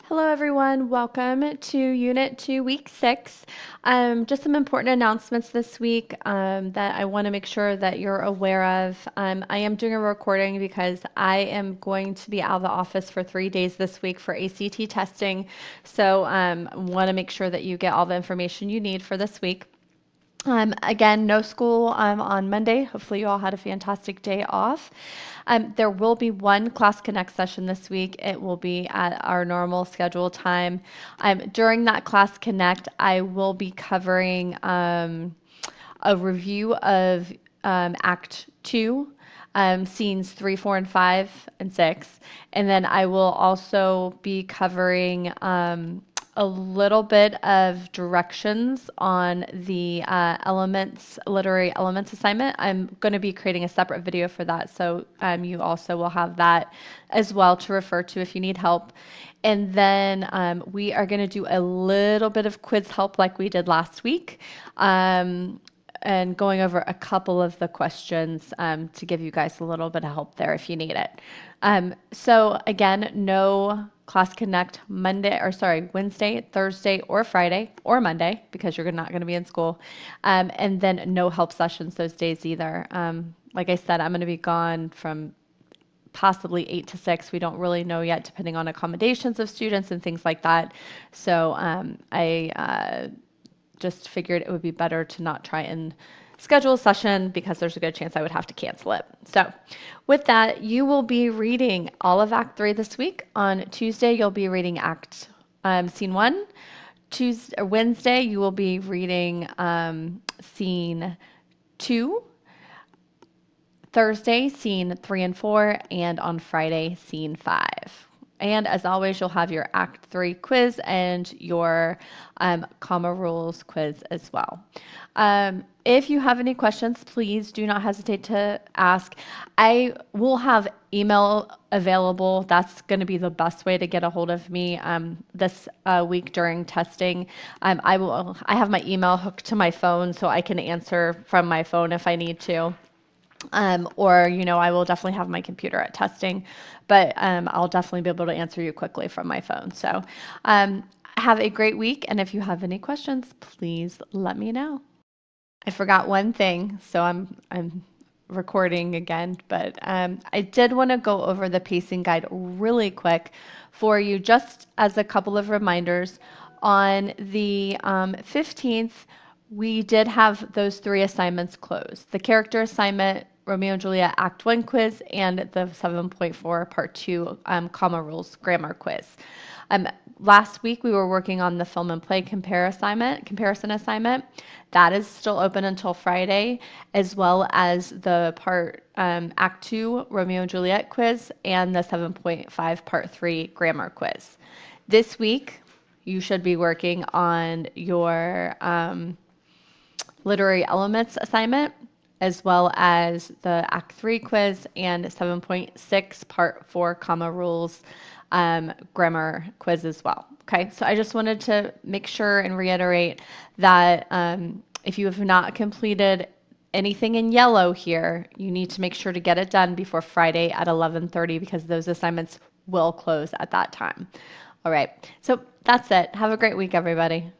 Hello, everyone. Welcome to Unit 2, Week 6. Just some important announcements this week that I want to make sure that you're aware of. I am doing a recording because I am going to be out of the office for 3 days this week for ACT testing. So want to make sure that you get all the information you need for this week. Again, no school on Monday. Hopefully, you all had a fantastic day off. There will be one Class Connect session this week. It will be at our normal scheduled time. During that Class Connect, I will be covering a review of Act 2, scenes 3, 4, and 5, and 6. And then I will also be covering a little bit of directions on the literary elements assignment. I'm going to be creating a separate video for that, so you also will have that as well to refer to if you need help. And then we are going to do a little bit of quiz help like we did last week. And going over a couple of the questions to give you guys a little bit of help there if you need it. So again, no Class Connect Wednesday, Thursday, or Friday, or Monday, because you're not going to be in school. And then no help sessions those days either. Like I said, I'm going to be gone from possibly 8 to 6. We don't really know yet, depending on accommodations of students and things like that. So I just figured it would be better to not try and schedule a session because there's a good chance I would have to cancel it. So with that, you will be reading all of Act 3 this week. On Tuesday, you'll be reading Scene 1. Wednesday, you will be reading Scene 2. Thursday, Scene 3 and 4, and on Friday, Scene 5. And as always, you'll have your Act 3 quiz and your comma rules quiz as well. If you have any questions, please do not hesitate to ask. I will have email available. That's going to be the best way to get a hold of me this week during testing. I have my email hooked to my phone, so I can answer from my phone if I need to. Or, I will definitely have my computer at testing, but I'll definitely be able to answer you quickly from my phone. So have a great week. And if you have any questions, please let me know. I forgot one thing, so I'm recording again, but I did want to go over the pacing guide really quick for you, just as a couple of reminders. On the 15th, we did have those 3 assignments closed. The character assignment, Romeo and Juliet Act 1 quiz, and the 7.4 Part 2 comma rules grammar quiz. Last week, we were working on the film and play comparison assignment. That is still open until Friday, as well as the Act 2 Romeo and Juliet quiz and the 7.5 Part 3 grammar quiz. This week, you should be working on your literary elements assignment, as well as the Act 3 quiz and 7.6 Part 4 comma rules grammar quiz as well. Okay, so I just wanted to make sure and reiterate that if you have not completed anything in yellow here, you need to make sure to get it done before Friday at 11:30 because those assignments will close at that time. All right, so that's it. Have a great week, everybody.